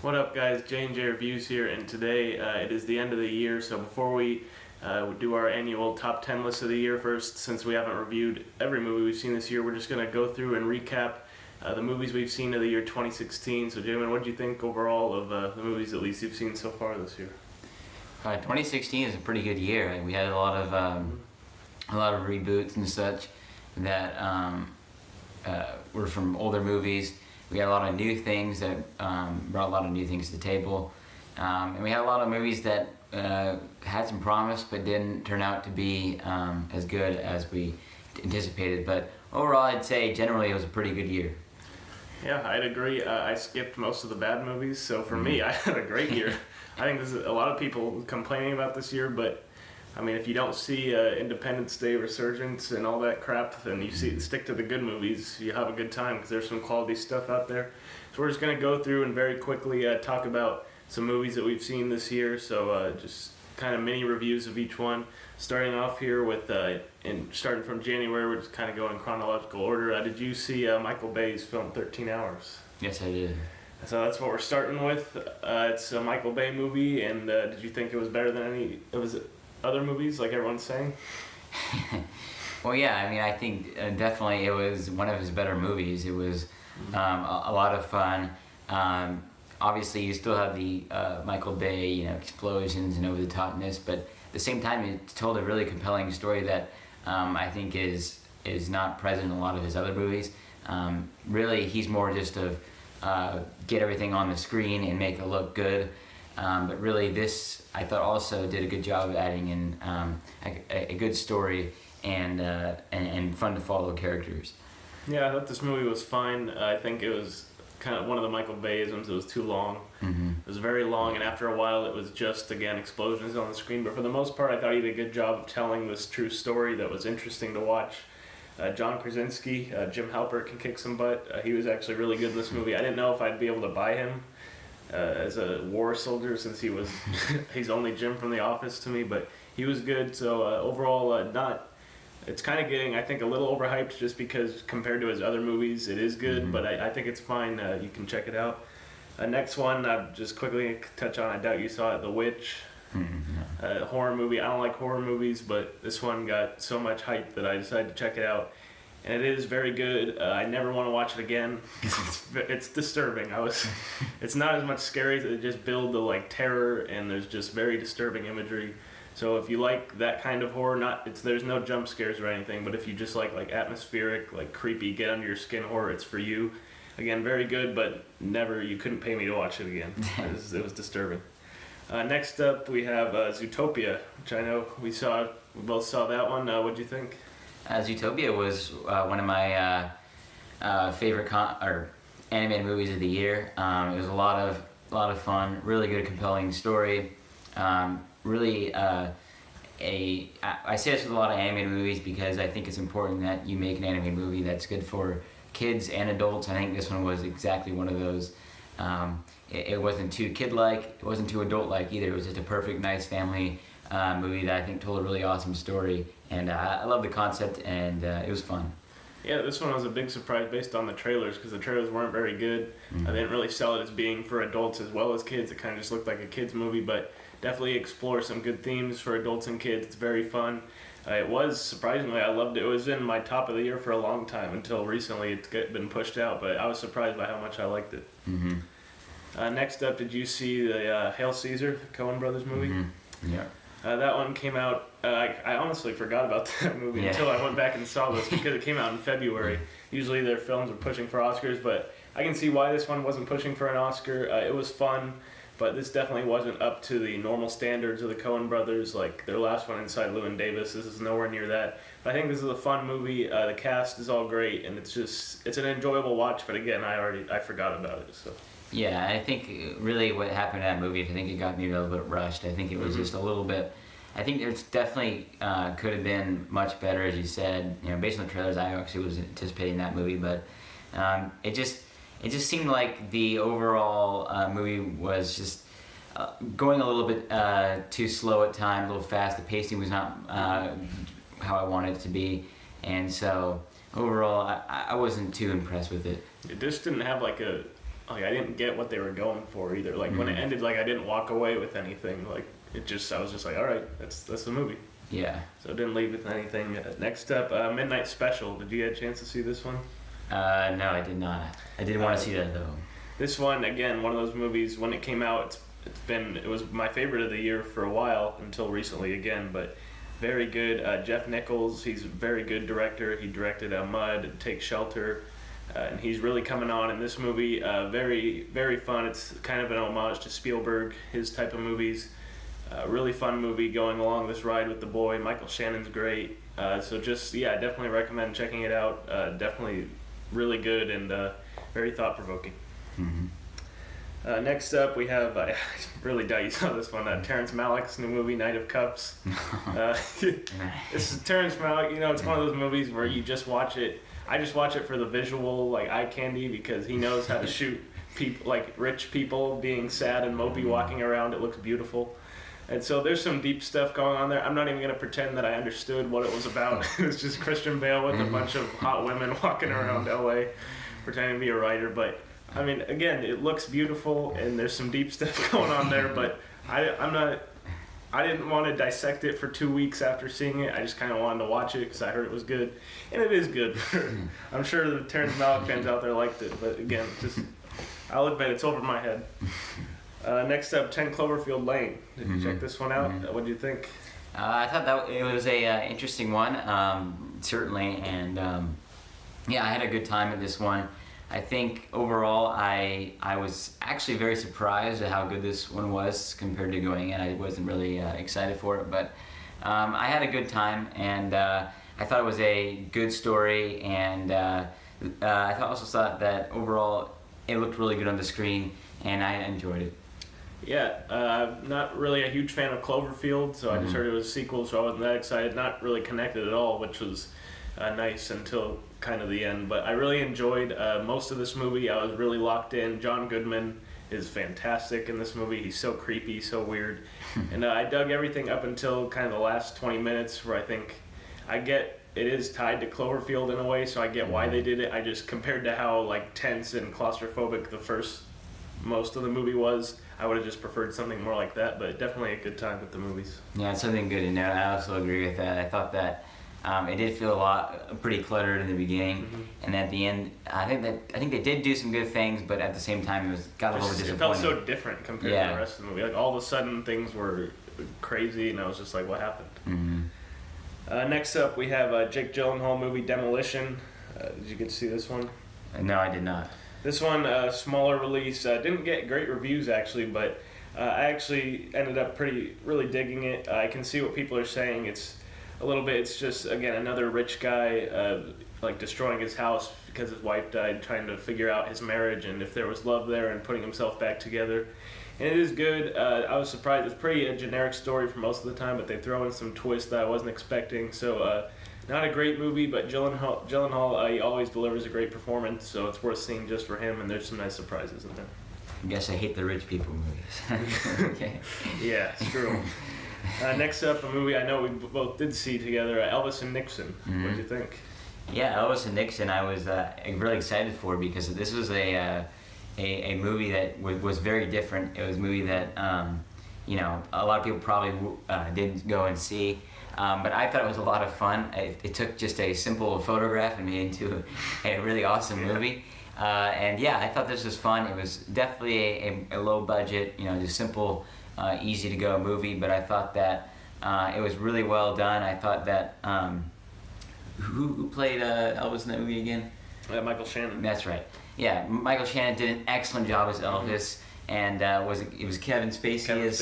What up, guys? J&J Reviews here, and today it is the end of the year, so before we do our annual top 10 list of the year first, since we haven't reviewed every movie we've seen this year, we're just going to go through and recap the movies we've seen of the year 2016. So, Jamin, what do you think overall of the movies at least you've seen so far this year? 2016 is a pretty good year. We had a lot of reboots and such that were from older movies. We had a lot of new things that brought a lot of new things to the table, and we had a lot of movies that had some promise but didn't turn out to be as good as we anticipated. But overall, I'd say generally it was a pretty good year. Yeah, I'd agree. I skipped most of the bad movies, so for me, I had a great year. I think there's a lot of people complaining about this year, but I mean, if you don't see Independence Day, Resurgence, and all that crap, then you stick to the good movies, you have a good time because there's some quality stuff out there. So we're just going to go through and very quickly talk about some movies that we've seen this year. So just kind of mini reviews of each one. Starting off here with, starting from January, we're just kind of going in chronological order. Did you see Michael Bay's film 13 Hours? Yes, I did. So that's what we're starting with. It's a Michael Bay movie, and did you think it was better than any other movies, like everyone's saying? Well, yeah, I mean, I think definitely it was one of his better movies. It was a lot of fun. Obviously, you still have the Michael Bay, explosions and over-the-topness, but at the same time, it told a really compelling story that I think is not present in a lot of his other movies. Really, he's more just of get everything on the screen and make it look good. But really, this I thought also did a good job of adding in a good story and fun to follow characters. Yeah, I thought this movie was fine. I think it was kind of one of the Michael Bayisms. It was too long. Mm-hmm. It was very long, and after a while, it was just, again, explosions on the screen. But for the most part, I thought he did a good job of telling this true story that was interesting to watch. John Krasinski, Jim Halpert can kick some butt. He was actually really good in this movie. I didn't know if I'd be able to buy him as a war soldier, since he's only Jim from The Office to me, but he was good. So overall, it's kind of getting, I think, a little overhyped just because compared to his other movies, it is good. Mm-hmm. But I think it's fine. You can check it out. Next one, just quickly touch on. I doubt you saw it, The Witch. Mm-hmm. Horror movie. I don't like horror movies, but this one got so much hype that I decided to check it out, and it is very good. I never want to watch it again. It's disturbing. It's not as much scary. It just build the terror, and there's just very disturbing imagery. So if you like that kind of horror, there's no jump scares or anything, but if you just like atmospheric, creepy, get under your skin horror, it's for you. Again, very good, but you couldn't pay me to watch it again. It was disturbing. Next up, we have Zootopia, which I know we both saw that one. What'd you think? Zootopia was one of my favorite animated movies of the year. It was a lot of fun, really good, compelling story. Really, I say this with a lot of animated movies because I think it's important that you make an animated movie that's good for kids and adults. I think this one was exactly one of those. It wasn't too kid-like, it wasn't too adult-like either. It was just a perfect, nice family movie that I think told a really awesome story. And I love the concept, and it was fun. Yeah, this one was a big surprise based on the trailers, because the trailers weren't very good. Mm-hmm. They didn't really sell it as being for adults as well as kids. It kind of just looked like a kid's movie, but definitely explore some good themes for adults and kids. It's very fun. It was, surprisingly, I loved it. It was in my top of the year for a long time until recently it's been pushed out, but I was surprised by how much I liked it. Mm-hmm. Next up, did you see the Hail Caesar, the Coen Brothers movie? Mm-hmm. Yeah. That one came out, I honestly forgot about that movie until I went back and saw this because it came out in February. Usually their films are pushing for Oscars, but I can see why this one wasn't pushing for an Oscar. It was fun, but this definitely wasn't up to the normal standards of the Coen Brothers, like their last one, Inside Llewyn Davis. This is nowhere near that. But I think this is a fun movie. The cast is all great, and it's an enjoyable watch, but again, I forgot about it, so. Yeah, I think really what happened in that movie, I think it got me a little bit rushed. I think it was just a little bit. I think it's definitely could have been much better, as you said. Based on the trailers, I actually was anticipating that movie, but it just seemed like the overall movie was just going a little bit too slow at times, a little fast. The pacing was not how I wanted it to be, and so overall, I wasn't too impressed with it. It just didn't have like I didn't get what they were going for either. Like when it ended, like I didn't walk away with anything. Like I was just like, all right, that's the movie. Yeah. So it didn't leave with anything. Next up, Midnight Special. Did you get a chance to see this one? No, I did not. I didn't want to see that though. This one, again, one of those movies. When it came out, it was my favorite of the year for a while until recently again. But very good. Jeff Nichols, he's a very good director. He directed Mud, Take Shelter, and he's really coming on in this movie. Very very fun. It's kind of an homage to Spielberg, his type of movies. Really fun movie going along this ride with the boy. Michael Shannon's great. So just, I definitely recommend checking it out. Definitely really good and very thought-provoking. Mm-hmm. Next up, we have, I really doubt you saw this one, Terrence Malick's new movie, Night of Cups. This is Terrence Malick. It's one of those movies where you just watch it. I just watch it for the visual, like, eye candy, because he knows how to shoot people, like rich people being sad and mopey walking around. It looks beautiful. And so there's some deep stuff going on there. I'm not even going to pretend that I understood what it was about. It was just Christian Bale with a bunch of hot women walking around LA pretending to be a writer. But, I mean, again, it looks beautiful and there's some deep stuff going on there. But I didn't want to dissect it for 2 weeks after seeing it. I just kind of wanted to watch it because I heard it was good. And it is good. I'm sure the Terrence Malick fans out there liked it. But, again, I'll admit it's over my head. Next up, 10 Cloverfield Lane. Did you check this one out? What did you think? I thought that it was a interesting one, certainly, and I had a good time at this one. I think overall, I was actually very surprised at how good this one was compared to going in. I wasn't really excited for it, but I had a good time, and I thought it was a good story, and I also thought that overall it looked really good on the screen, and I enjoyed it. Yeah, I'm not really a huge fan of Cloverfield, so I just heard it was a sequel, so I wasn't that excited. Not really connected at all, which was nice until kind of the end. But I really enjoyed most of this movie. I was really locked in. John Goodman is fantastic in this movie. He's so creepy, so weird. And I dug everything up until kind of the last 20 minutes where I think I get it is tied to Cloverfield in a way, so I get why they did it. I just, compared to how like tense and claustrophobic the first most of the movie was, I would have just preferred something more like that, but definitely a good time with the movies. Yeah, it's something good to know. I also agree with that. I thought that it did feel pretty cluttered in the beginning, and at the end, I think they did do some good things, but at the same time, got a little disappointing. It felt so different compared to the rest of the movie. Like all of a sudden, things were crazy, and I was just like, "What happened?" Mm-hmm. Next up, we have Jake Gyllenhaal movie Demolition. Did you get to see this one? No, I did not. This one, smaller release, didn't get great reviews actually, but I actually ended up really digging it. I can see what people are saying. It's just, again, another rich guy like destroying his house because his wife died, trying to figure out his marriage and if there was love there and putting himself back together. And it is good. I was surprised. It's pretty a generic story for most of the time, but they throw in some twists that I wasn't expecting. So not a great movie, but Gyllenhaal he always delivers a great performance, so it's worth seeing just for him, and there's some nice surprises in there. I guess I hate the rich people movies. Okay. Yeah, it's true. Next up, a movie I know we both did see together, Elvis and Nixon. What did you think? Yeah, Elvis and Nixon I was really excited for because this was a movie that was very different. It was a movie that a lot of people probably didn't go and see. But I thought it was a lot of fun. It took just a simple photograph and made it into a really awesome movie. I thought this was fun. It was definitely a low budget, just simple, easy to go movie. But I thought that it was really well done. I thought that who played Elvis in that movie again? Michael Shannon. That's right. Yeah, Michael Shannon did an excellent job as Elvis. And it was Kevin Spacey as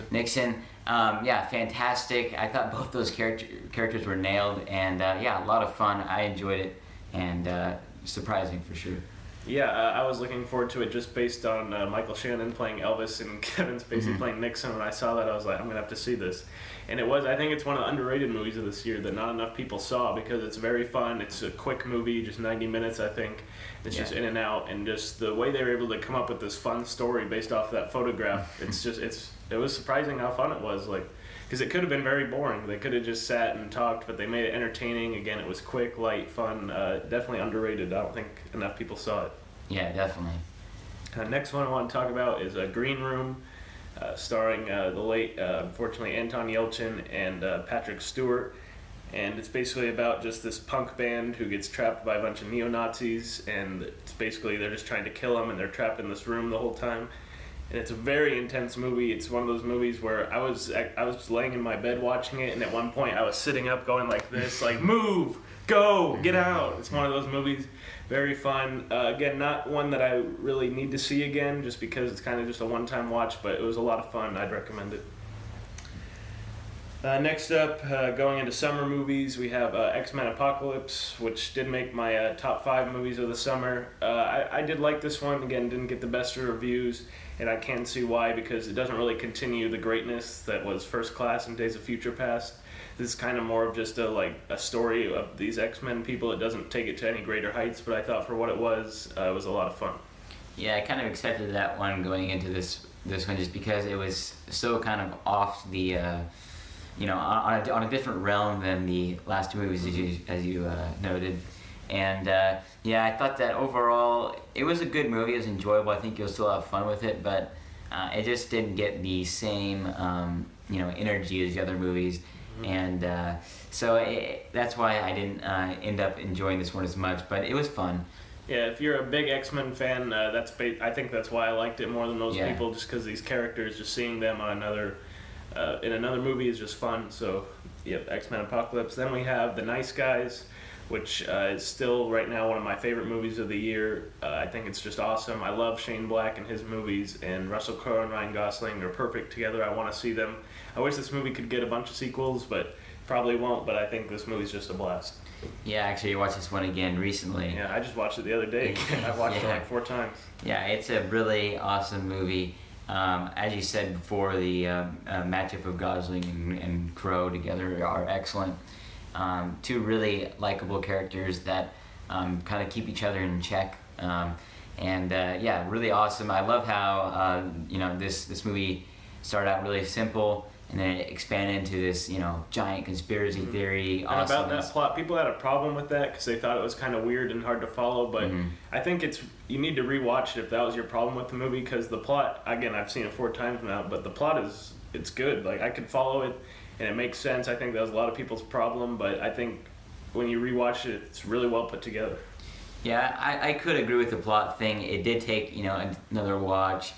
Nixon. Fantastic. I thought both those characters were nailed, and a lot of fun. I enjoyed it, and surprising for sure. Yeah, I was looking forward to it just based on Michael Shannon playing Elvis and Kevin Spacey playing Nixon. When I saw that, I was like, I'm gonna have to see this. And I think it's one of the underrated movies of this year that not enough people saw because it's very fun. It's a quick movie, just 90 minutes, I think. It's just in and out, and just the way they were able to come up with this fun story based off of that photograph. It was surprising how fun it was, because it could have been very boring. They could have just sat and talked, but they made it entertaining. Again, it was quick, light, fun. Definitely underrated. I don't think enough people saw it. Yeah, definitely. Next one I want to talk about is Green Room, starring the late, unfortunately, Anton Yelchin and Patrick Stewart. And it's basically about just this punk band who gets trapped by a bunch of neo-Nazis, and it's basically they're just trying to kill them, and they're trapped in this room the whole time. And it's a very intense movie. It's one of those movies where I was just laying in my bed watching it, and at one point I was sitting up going like this, like, move, go, get out. It's one of those movies, very fun. Again, not one that I really need to see again, just because it's kind of just a one-time watch, but it was a lot of fun. I'd recommend it. Next up, going into summer movies, we have X-Men Apocalypse, which did make my top 5 movies of the summer. I did like this one. Again, didn't get the best of reviews, and I can see why, because it doesn't really continue the greatness that was First Class and Days of Future Past. This is kind of more of just a story of these X-Men people. It doesn't take it to any greater heights, but I thought for what it was a lot of fun. Yeah, I kind of expected that one going into this one, just because it was so kind of off the, on a different realm than the last 2 movies, as you noted. And yeah, I thought that overall it was a good movie. It was enjoyable. I think you'll still have fun with it, but it just didn't get the same energy as the other movies. And so that's why I didn't end up enjoying this one as much, but it was fun. Yeah, if you're a big X-Men fan, I think that's why I liked it more than most people, just because these characters, just seeing them on in another movie is just fun. So, yep, X-Men Apocalypse. Then we have The Nice Guys, which is still right now one of my favorite movies of the year. I think it's just awesome. I love Shane Black and his movies, and Russell Crowe and Ryan Gosling are perfect together. I want to see them. I wish this movie could get a bunch of sequels, but probably won't, but I think this movie's just a blast. Yeah, actually, I watched this one again recently. Yeah, I just watched it the other day. I watched it like 4 times. Yeah, it's a really awesome movie. As you said before, the matchup of Gosling and Crowe together are excellent. 2 really likable characters that kind of keep each other in check. Yeah, really awesome. I love how this movie started out really simple, and then it expanded into this giant conspiracy theory. And about that plot, people had a problem with that because they thought it was kind of weird and hard to follow. But I think you need to rewatch it if that was your problem with the movie, because the plot, again, I've seen it 4 times now, but the plot it's good. Like, I could follow it and it makes sense. I think that was a lot of people's problem, but I think when you rewatch it, it's really well put together. Yeah, I could agree with the plot thing. It did take another watch.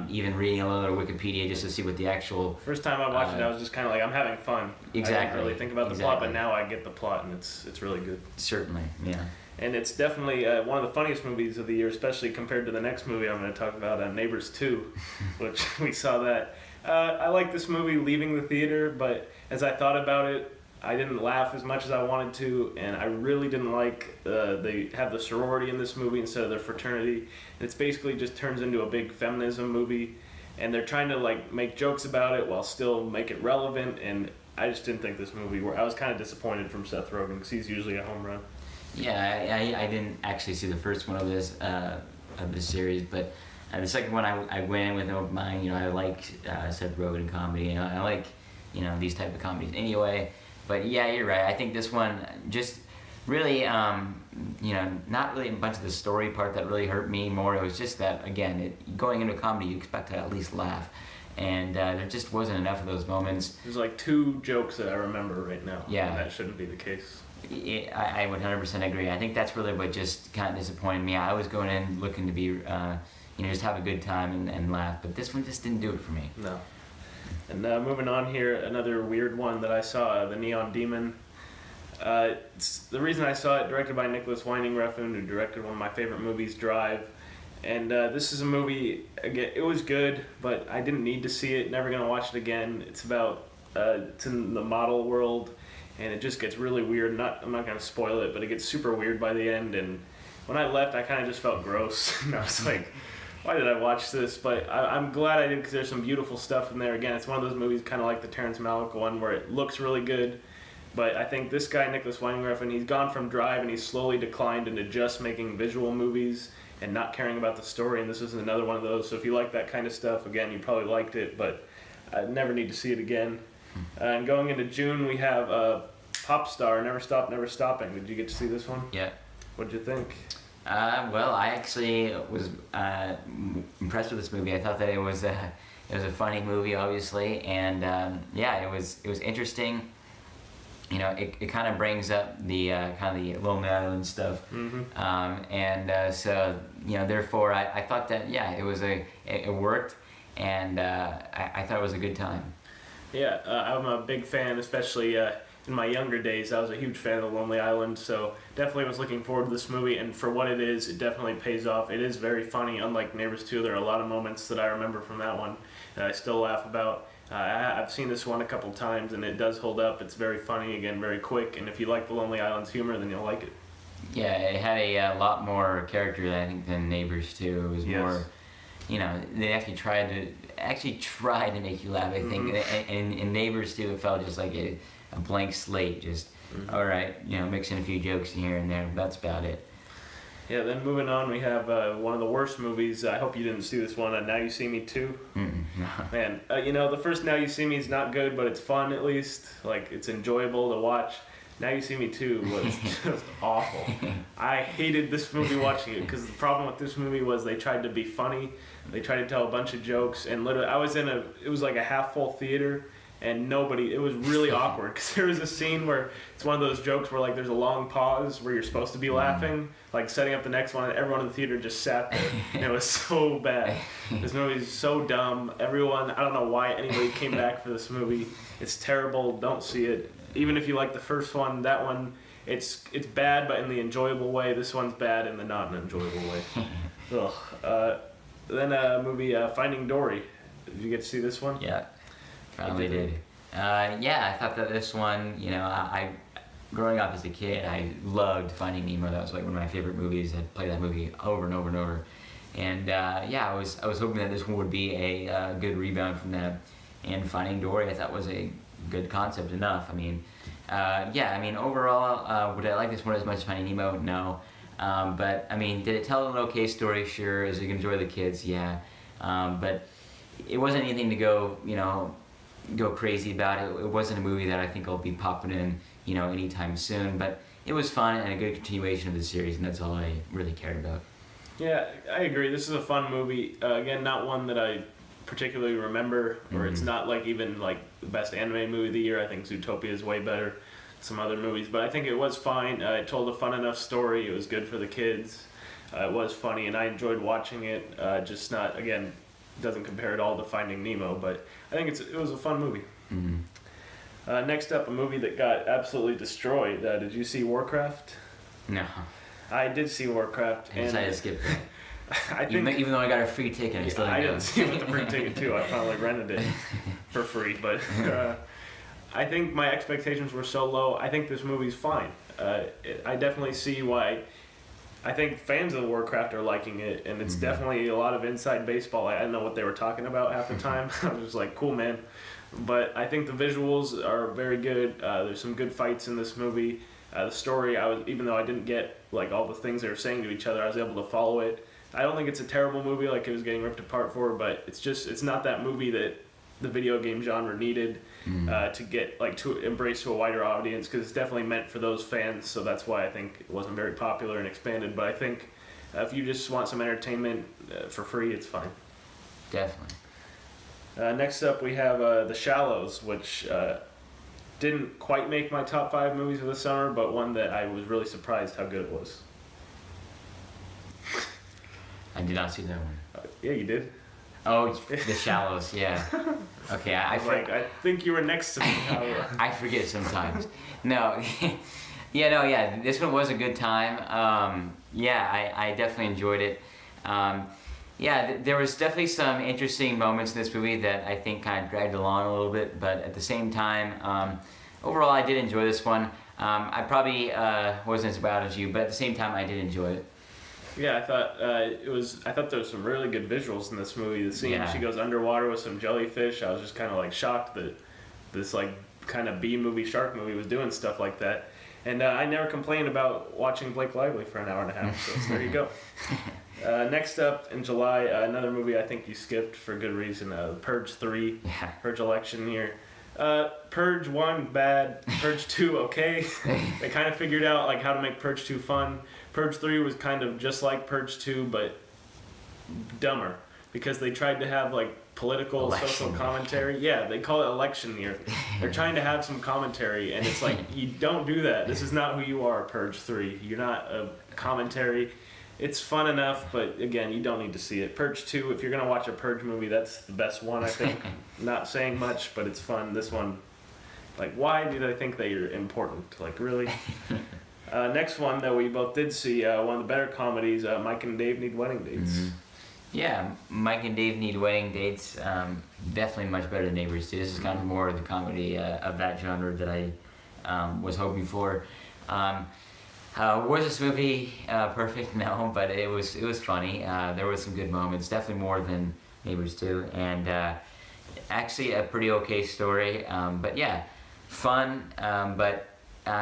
Even reading a little Wikipedia just to see what the actual... First time I watched it, I was just kind of like, I'm having fun. Exactly. I didn't really think about the plot, but now I get the plot, and it's really good. Certainly, yeah. And it's definitely one of the funniest movies of the year, especially compared to the next movie I'm going to talk about, Neighbors 2, which we saw that. I like this movie leaving the theater, but as I thought about it, I didn't laugh as much as I wanted to, and I really didn't like they have the sorority in this movie instead of their fraternity. And it's basically just turns into a big feminism movie, and they're trying to make jokes about it while still make it relevant. And I just didn't think this movie worked. I was kind of disappointed from Seth Rogen because he's usually a home run. Yeah, I didn't actually see the first one of this series, but the second one I went in with an open mind. I like Seth Rogen comedy, and I like these type of comedies anyway. But yeah, you're right. I think this one just really, not really a bunch of the story part that really hurt me more. It was just that, again, going into a comedy, you expect to at least laugh. And there just wasn't enough of those moments. There's 2 jokes that I remember right now. Yeah. And that shouldn't be the case. I would 100% agree. I think that's really what just kind of disappointed me. I was going in looking to be, just have a good time and laugh. But this one just didn't do it for me. No. And moving on here, another weird one that I saw, The Neon Demon. The reason I saw it, directed by Nicholas Winding Refn, who directed one of my favorite movies, Drive. And this is a movie, again, it was good, but I didn't need to see it, never going to watch it again. It's about, it's in the model world, and it just gets really weird. I'm not going to spoil it, but it gets super weird by the end. And when I left, I kind of just felt gross. And I was like, why did I watch this? But I'm glad I did, because there's some beautiful stuff in there. Again, it's one of those movies kind of like the Terrence Malick one, where it looks really good. But I think this guy, Nicholas Winding Refn, he's gone from Drive, and he's slowly declined into just making visual movies and not caring about the story. And this is another one of those. So if you like that kind of stuff, again, you probably liked it, but I never need to see it again. And going into June, we have Pop Star, Never Stop, Never Stopping. Did you get to see this one? Yeah. What'd you think? Well, I actually was impressed with this movie. I thought that it was a funny movie, obviously, and yeah, it was interesting. You know, it kind of brings up the kind of the Lonely Island stuff, and so you know, therefore, I thought that yeah, it worked, and I thought it was a good time. Yeah, I'm a big fan, especially in my younger days. I was a huge fan of The Lonely Island, so definitely was looking forward to this movie. And for what it is, it definitely pays off. It is very funny, unlike Neighbors 2. There are a lot of moments that I remember from that one that I still laugh about. I've seen this one a couple times, and it does hold up. It's very funny, again, very quick. And if you like The Lonely Island's humor, then you'll like it. Yeah, it had a lot more character, I think, than Neighbors 2. It was more, you know, they actually tried to make you laugh. I think, and in Neighbors 2, it felt just like a blank slate. Just all right, you know, mixing a few jokes here and there. That's about it. Yeah. Then moving on, we have one of the worst movies. I hope you didn't see this one. Now You See Me 2. Man, you know, the first Now You See Me is not good, but it's fun at least. Like, it's enjoyable to watch. Now You See Me 2 was just awful. I hated this movie watching it because the problem with this movie was they tried to be funny. They tried to tell a bunch of jokes, and literally, it was like a half full theater, and it was really awkward because there was a scene where it's one of those jokes where like there's a long pause where you're supposed to be laughing, like setting up the next one, and everyone in the theater just sat there, and it was so bad. This movie is so dumb. I don't know why anybody came back for this movie. It's terrible. Don't see it. Even if you like the first one, that one, it's bad, but in the enjoyable way. This one's bad in the not enjoyable way. Ugh. Then movie Finding Dory. Did you get to see this one? Yeah, probably did. Yeah, I thought that this one, you know, I growing up as a kid, I loved Finding Nemo. That was like one of my favorite movies. I'd play that movie over and over and over. And yeah, I was hoping that this one would be a good rebound from that. And Finding Dory, I thought was a good concept enough. I mean, yeah, I mean, overall, would I like this one as much as Finding Nemo? No. But, I mean, did it tell an okay story? Sure. Is it going to enjoy the kids? Yeah. But it wasn't anything to go, you know, go crazy about. It wasn't a movie that I think I'll be popping in, you know, anytime soon. But it was fun and a good continuation of the series, and that's all I really cared about. Yeah, I agree. This is a fun movie. Again, not one that I particularly remember, or it's not like even like the best anime movie of the year. I think Zootopia is way better than some other movies, but I think it was fine. It told a fun enough story. It was good for the kids. It was funny, and I enjoyed watching it. Just not, again, doesn't compare at all to Finding Nemo, but I think it was a fun movie. Next up, a movie that got absolutely destroyed. Did you see Warcraft? No. I did see Warcraft. I decided to skip that. I think, even though I got a free ticket, I still didn't I go. didn't see it with the free ticket too. I finally rented it for free, but I think my expectations were so low. I think this movie's fine. I definitely see why. I think fans of Warcraft are liking it, and it's definitely a lot of inside baseball. I didn't know what they were talking about half the time. I was just like, cool, man. But I think the visuals are very good. There's some good fights in this movie. The story, even though I didn't get like all the things they were saying to each other, I was able to follow it. I don't think it's a terrible movie like it was getting ripped apart for, but it's not that movie that the video game genre needed to get like to embrace to a wider audience, because it's definitely meant for those fans. So that's why I think it wasn't very popular and expanded. But I think if you just want some entertainment for free, it's fine. Definitely. Next up, we have The Shallows, which didn't quite make my top 5 movies of the summer, but one that I was really surprised how good it was. I did not see that one. Yeah, you did. Oh, The Shallows, yeah. Okay, I think you were next to me. I forget sometimes. No, yeah, this one was a good time. Yeah, I definitely enjoyed it. Yeah, there was definitely some interesting moments in this movie that I think kind of dragged along a little bit, but at the same time, overall I did enjoy this one. I probably wasn't as bad as you, but at the same time I did enjoy it. Yeah, I thought I thought there was some really good visuals in this movie. The scene she goes underwater with some jellyfish. I was just kind of like shocked that this like kind of B movie shark movie was doing stuff like that. And I never complained about watching Blake Lively for an hour and a half. So there you go. Next up in July, another movie I think you skipped for good reason. Purge 3, Purge Election year. Purge 1 bad, Purge 2 okay. They kind of figured out like how to make Purge 2 fun. Purge 3 was kind of just like Purge 2 but dumber because they tried to have like political Election. social commentary. Yeah, they call it election year. They're trying to have some commentary and it's like you don't do that. This is not who you are, Purge 3. You're not a commentary. It's fun enough, but again, you don't need to see it. Purge 2, if you're going to watch a Purge movie, that's the best one, I think. Not saying much, but it's fun. This one, like, why do they think that you're important? Like, really? Next one that we both did see, one of the better comedies, Mike and Dave Need Wedding Dates. Mm-hmm. Yeah, Mike and Dave Need Wedding Dates. Definitely much better than Neighbors 2. This is kind of more of the comedy of that genre that I was hoping for. Was this movie perfect? No, but it was funny. There was some good moments, definitely more than Neighbors 2, and actually a pretty okay story. But yeah, fun, but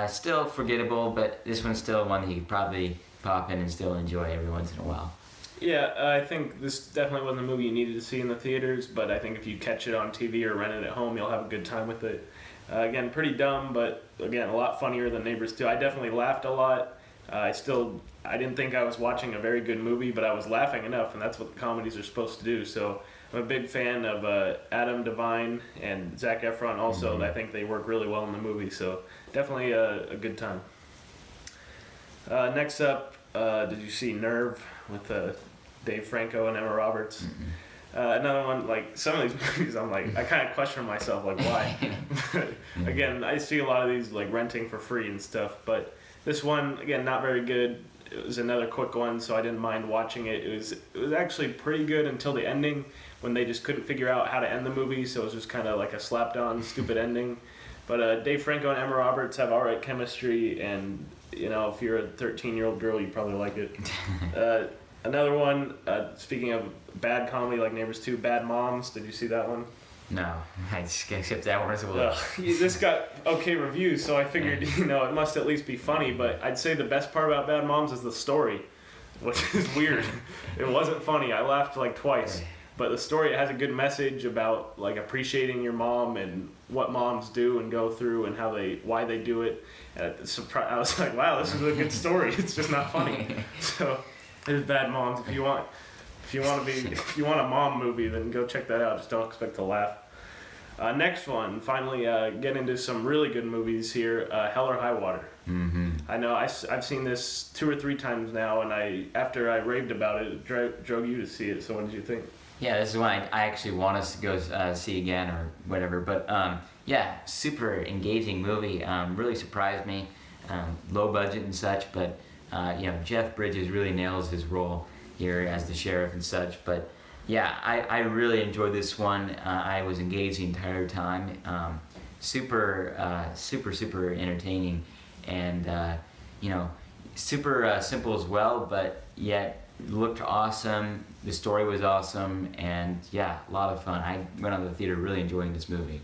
still forgettable. But this one's still one that you could probably pop in and still enjoy every once in a while. Yeah, I think this definitely wasn't a movie you needed to see in the theaters, but I think if you catch it on TV or rent it at home, you'll have a good time with it. Again, pretty dumb, but again, a lot funnier than Neighbors 2. I definitely laughed a lot. I didn't think I was watching a very good movie, but I was laughing enough, and that's what comedies are supposed to do. So I'm a big fan of Adam Devine and Zac Efron also. Mm-hmm. I think they work really well in the movie, so definitely a good time. Next up, did you see Nerve with Dave Franco and Emma Roberts? Mm-hmm. Another one, like some of these movies, I'm like, I kind of question myself, like why? Again, I see a lot of these like renting for free and stuff, but this one, again, not very good. It was another quick one, so I didn't mind watching it. It was actually pretty good until the ending, when they just couldn't figure out how to end the movie, so it was just kind of like a slapped-on, stupid ending. But Dave Franco and Emma Roberts have alright chemistry, and you know, if you're a 13-year-old girl, you probably like it. Another one, speaking of bad comedy like Neighbors 2, Bad Moms. Did you see that one? No, I just skipped that one as well. This got okay reviews, so I figured, you know, it must at least be funny, but I'd say the best part about Bad Moms is the story, which is weird. It wasn't funny. I laughed like twice. But the story, it has a good message about like appreciating your mom and what moms do and go through and why they do it. And I was like, wow, this is a good story. It's just not funny. So there's Bad Moms. If you want a mom movie, then go check that out. Just don't expect to laugh. Next one, finally get into some really good movies here. Hell or High Water. Mm-hmm. I know I've seen this 2 or 3 times now, and after I raved about it, drove you to see it. So what did you think? Yeah, this is one I actually want us to go see again or whatever. But yeah, super engaging movie. Really surprised me. Low budget and such, but you know, Jeff Bridges really nails his role here as the sheriff and such. But yeah, I really enjoyed this one. I was engaged the entire time. Super entertaining, and you know, super simple as well, but yet looked awesome. The story was awesome, and yeah, a lot of fun. I went out of the theater really enjoying this movie.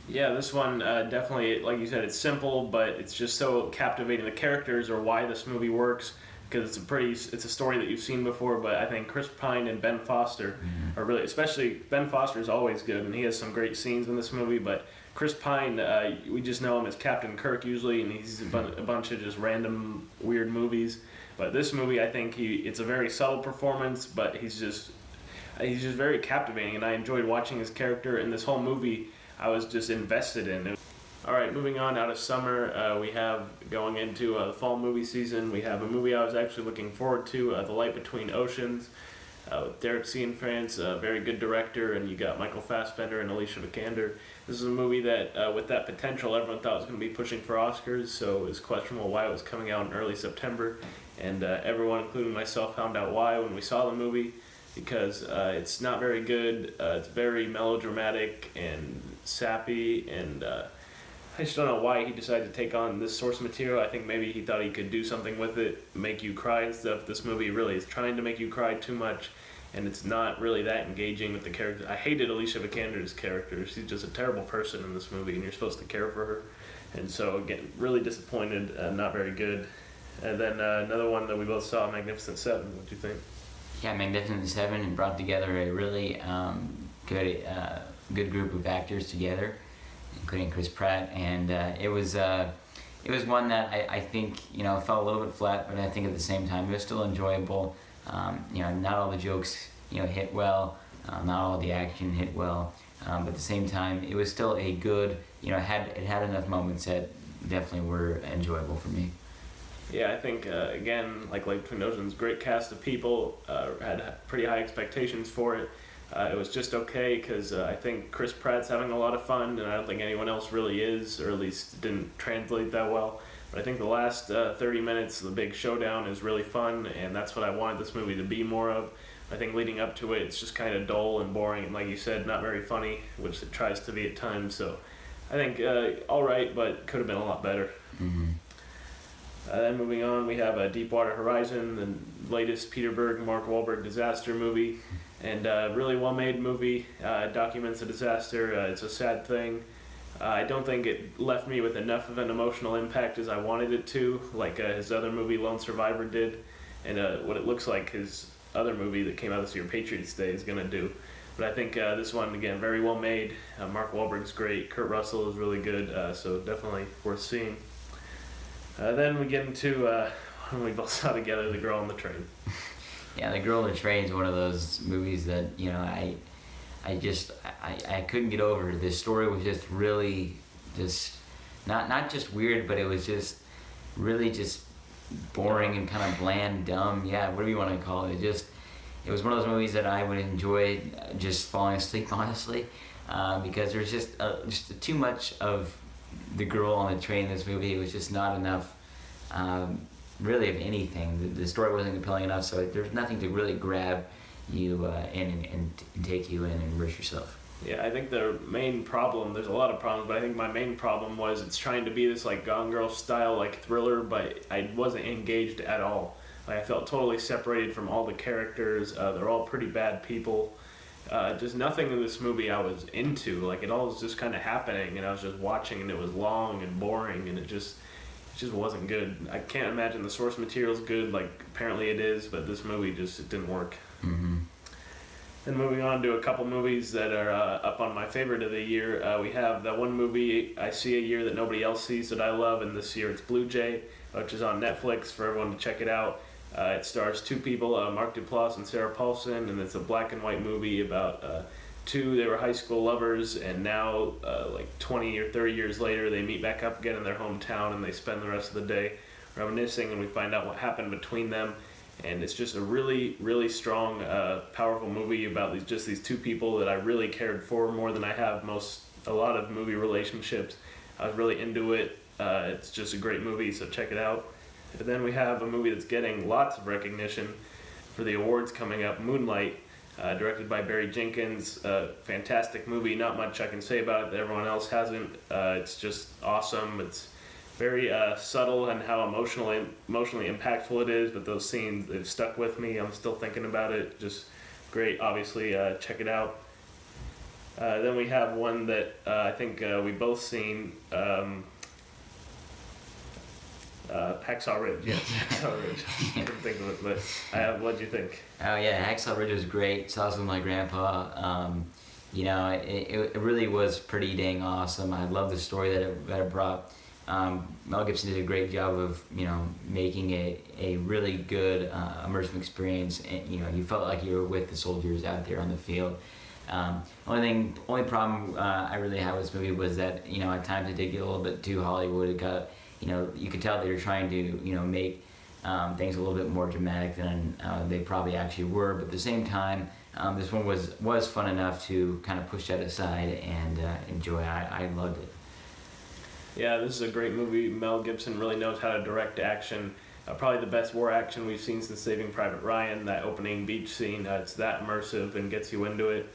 Yeah, this one definitely, like you said, it's simple, but it's just so captivating. The characters are why this movie works, because it's a story that you've seen before. But I think Chris Pine and Ben Foster are really, especially Ben Foster is always good, and he has some great scenes in this movie. But Chris Pine, we just know him as Captain Kirk usually, and he's a bunch of just random weird movies. But this movie, I think it's a very subtle performance, but he's just very captivating, and I enjoyed watching his character. And this whole movie, I was just invested in. All right, moving on out of summer, we have going into the fall movie season. We have a movie I was actually looking forward to, The Light Between Oceans, with Derek Cianfrance, a very good director, and you got Michael Fassbender and Alicia Vikander. This is a movie that, with that potential, everyone thought was going to be pushing for Oscars, so it was questionable why it was coming out in early September. And everyone, including myself, found out why when we saw the movie, because it's not very good. It's very melodramatic and sappy, and I just don't know why he decided to take on this source material. I think maybe he thought he could do something with it, make you cry and stuff. This movie really is trying to make you cry too much, and it's not really that engaging with the character. I hated Alicia Vikander's character. She's just a terrible person in this movie, and you're supposed to care for her. And so, again, really disappointed, not very good. And then another one that we both saw, Magnificent Seven. What do you think? Yeah, Magnificent Seven brought together a really good group of actors together. including Chris Pratt, and it was one that I think fell a little bit flat, but I think at the same time it was still enjoyable. Not all the jokes hit well, not all the action hit well, but at the same time it was still a good it had enough moments that definitely were enjoyable for me. Yeah, I think again, like Lake Between Oceans, great cast of people, had pretty high expectations for it. It was just okay because I think Chris Pratt's having a lot of fun, and I don't think anyone else really is, or at least didn't translate that well. But I think the last 30 minutes, the big showdown, is really fun, and that's what I wanted this movie to be more of. I think leading up to it, it's just kind of dull and boring, and like you said, not very funny, which it tries to be at times. So I think all right, but could have been a lot better. Mm-hmm. Then moving on, we have Deepwater Horizon, the latest Peter Berg, Mark Wahlberg disaster movie, and really well-made movie. Documents a disaster. It's a sad thing. I don't think it left me with enough of an emotional impact as I wanted it to, like his other movie, Lone Survivor, did, and what it looks like his other movie that came out this year, Patriots Day, is going to do. But I think this one, again, very well made. Mark Wahlberg's great. Kurt Russell is really good, so definitely worth seeing. Then we get into when we both saw together, The Girl on the Train. Yeah, The Girl on the Train is one of those movies that I couldn't get over. The story was just really just not just weird, but it was just really just boring and kind of bland, dumb. Yeah, whatever you want to call it. It was one of those movies that I would enjoy just falling asleep, honestly, because there's just too much of the girl on the train in this movie. It was just not enough, really, of anything. The story wasn't compelling enough, so there's nothing to really grab you in and take you in and immerse yourself. Yeah, I think the main problem, there's a lot of problems, but I think my main problem was it's trying to be this like Gone Girl style like thriller, but I wasn't engaged at all. I felt totally separated from all the characters. They're all pretty bad people. Just nothing in this movie I was into. Like it all was just kind of happening, and I was just watching, and it was long and boring, and it just wasn't good. I can't imagine the source material's good. Like apparently it is, but this movie it didn't work. Mm-hmm. And moving on to a couple movies that are up on my favorite of the year, we have that one movie I see a year that nobody else sees that I love, and this year it's Blue Jay, which is on Netflix for everyone to check it out. It stars two people, Mark Duplass and Sarah Paulson, and it's a black and white movie about they were high school lovers, and now like 20 or 30 years later they meet back up again in their hometown, and they spend the rest of the day reminiscing, and we find out what happened between them. And it's just a really, really strong, powerful movie about these two people that I really cared for more than I have a lot of movie relationships. I was really into it. It's just a great movie, so check it out. And then we have a movie that's getting lots of recognition for the awards coming up, Moonlight, directed by Barry Jenkins. Fantastic movie, not much I can say about it that everyone else hasn't. It's just awesome. It's very subtle and how emotionally impactful it is, but those scenes, they've stuck with me. I'm still thinking about it. Just great, obviously. Check it out. Then we have one that I think we both seen, Hacksaw Ridge. Yes, Hacksaw Ridge. I couldn't think of it, but what'd you think? Oh yeah, Hacksaw Ridge was great. Saw some with my grandpa. It really was pretty dang awesome. I love the story that it brought. Mel Gibson did a great job of making a really good immersive experience, and you felt like you were with the soldiers out there on the field. Only problem I really had with this movie was that at times it did get a little bit too Hollywood. It got you could tell they were trying to make things a little bit more dramatic than they probably actually were, but at the same time this one was fun enough to kind of push that aside and enjoy. I loved it. Yeah, this is a great movie. Mel Gibson really knows how to direct action. Probably the best war action we've seen since Saving Private Ryan. That opening beach scene, it's that immersive and gets you into it.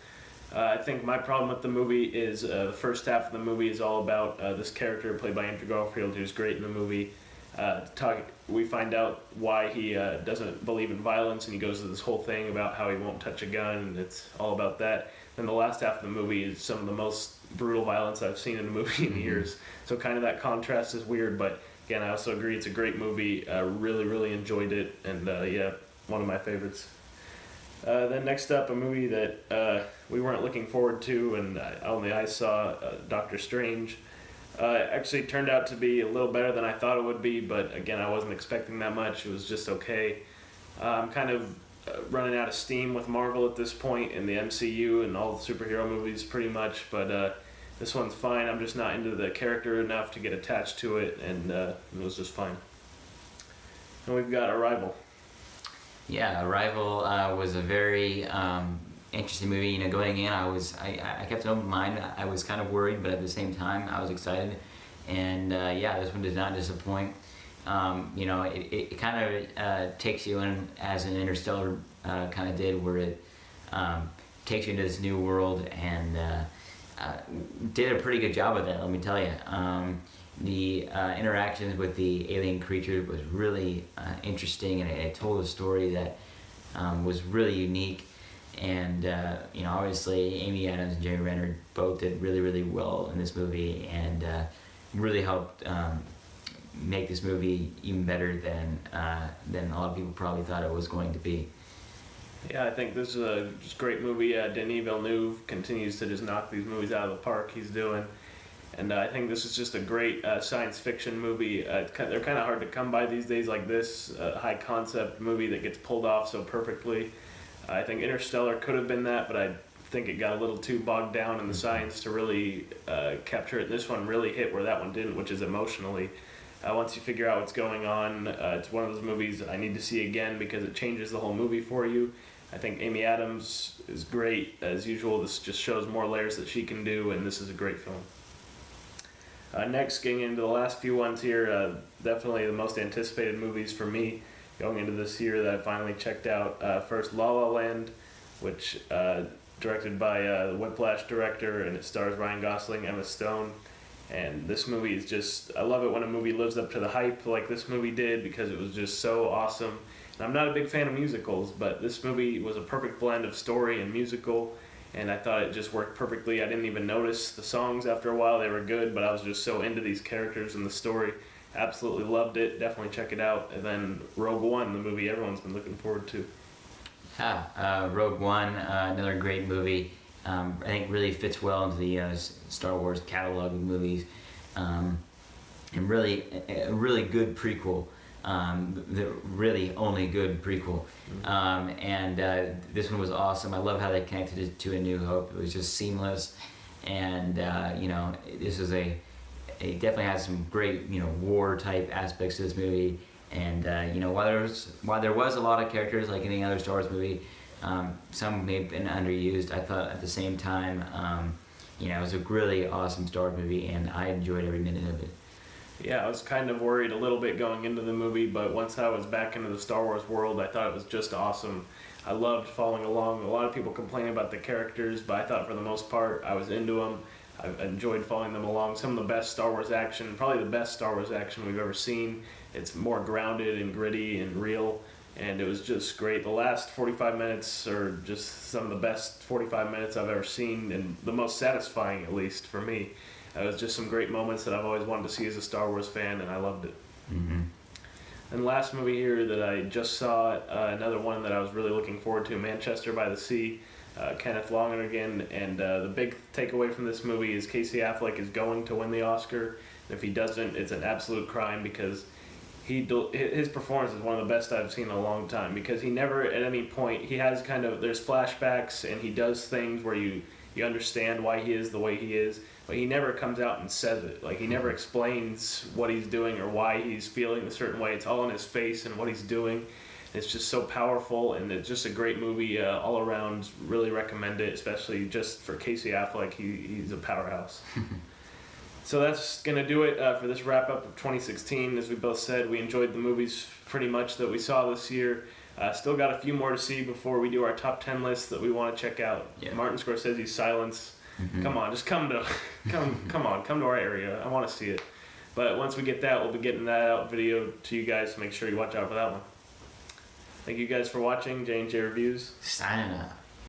I think my problem with the movie is the first half of the movie is all about this character played by Andrew Garfield, who's great in the movie. We find out why he doesn't believe in violence, and he goes to this whole thing about how he won't touch a gun, and it's all about that. Then the last half of the movie is some of the most brutal violence I've seen in a movie in years. So kind of that contrast is weird, but again, I also agree it's a great movie. Really, really enjoyed it, and one of my favorites. Then next up, a movie that we weren't looking forward to, and only I saw, Doctor Strange. Actually turned out to be a little better than I thought it would be, but again, I wasn't expecting that much. It was just okay. I'm kind of running out of steam with Marvel at this point in the MCU and all the superhero movies pretty much, but this one's fine. I'm just not into the character enough to get attached to it, and it was just fine. And we've got Arrival. Yeah, Arrival was a very interesting movie. You know, going in, I kept an open mind. I was kind of worried, but at the same time, I was excited. And yeah, this one did not disappoint. You know, it kind of takes you in as an Interstellar kind of did, where it takes you into this new world, and did a pretty good job of that, let me tell you. The interactions with the alien creatures was really interesting, and it told a story that was really unique. And you know, obviously Amy Adams and Jeremy Renner both did really, really well in this movie, and really helped make this movie even better than a lot of people probably thought it was going to be. Yeah, I think this is a just great movie. Denis Villeneuve continues to just knock these movies out of the park he's doing. And I think this is just a great science fiction movie. They're kind of hard to come by these days like this, high concept movie that gets pulled off so perfectly. I think Interstellar could have been that, but I think it got a little too bogged down in the science to really capture it. This one really hit where that one didn't, which is emotionally. Once you figure out what's going on, it's one of those movies I need to see again because it changes the whole movie for you. I think Amy Adams is great as usual. This just shows more layers that she can do, and this is a great film. Next, getting into the last few ones here, definitely the most anticipated movies for me going into this year that I finally checked out. First, La La Land, which directed by the Whiplash director, and it stars Ryan Gosling, Emma Stone. And this movie is just, I love it when a movie lives up to the hype like this movie did, because it was just so awesome. And I'm not a big fan of musicals, but this movie was a perfect blend of story and musical, and I thought it just worked perfectly. I didn't even notice the songs after a while. They were good, but I was just so into these characters and the story. Absolutely loved it. Definitely check it out. And then Rogue One, the movie everyone's been looking forward to. Yeah, Rogue One, another great movie. I think really fits well into the Star Wars catalog of movies, and really a really good prequel. The really only good prequel. And this one was awesome. I love how they connected it to A New Hope. It was just seamless, and you know, this is it definitely has some great, you know, war type aspects to this movie. And you know, while there was a lot of characters like any other Star Wars movie, some may have been underused. I thought at the same time, you know, it was a really awesome Star Wars movie, and I enjoyed every minute of it. Yeah, I was kind of worried a little bit going into the movie, but once I was back into the Star Wars world, I thought it was just awesome. I loved following along. A lot of people complain about the characters, but I thought for the most part I was into them. I enjoyed following them along. Some of the best Star Wars action, probably the best Star Wars action we've ever seen. It's more grounded and gritty and real, and it was just great. The last 45 minutes are just some of the best 45 minutes I've ever seen, and the most satisfying, at least for me. It was just some great moments that I've always wanted to see as a Star Wars fan, and I loved it. Mm-hmm. And last movie here that I just saw, another one that I was really looking forward to, Manchester by the Sea, Kenneth Lonergan, and the big takeaway from this movie is Casey Affleck is going to win the Oscar. And if he doesn't, it's an absolute crime, because his performance is one of the best I've seen in a long time, because he never at any point, he has there's flashbacks and he does things where you understand why he is the way he is, but he never comes out and says it. Like, he never explains what he's doing or why he's feeling a certain way. It's all in his face and what he's doing. It's just so powerful, and it's just a great movie all around. Really recommend it, especially just for Casey Affleck. He's a powerhouse. So that's going to do it for this wrap-up of 2016. As we both said, we enjoyed the movies pretty much that we saw this year. Still got a few more to see before we do our top 10 list that we want to check out. Yeah. Martin Scorsese's Silence. Mm-hmm. Come on, just come to our area. I want to see it. But once we get that, we'll be getting that out video to you guys, so make sure you watch out for that one. Thank you guys for watching J&J Reviews. Signing up.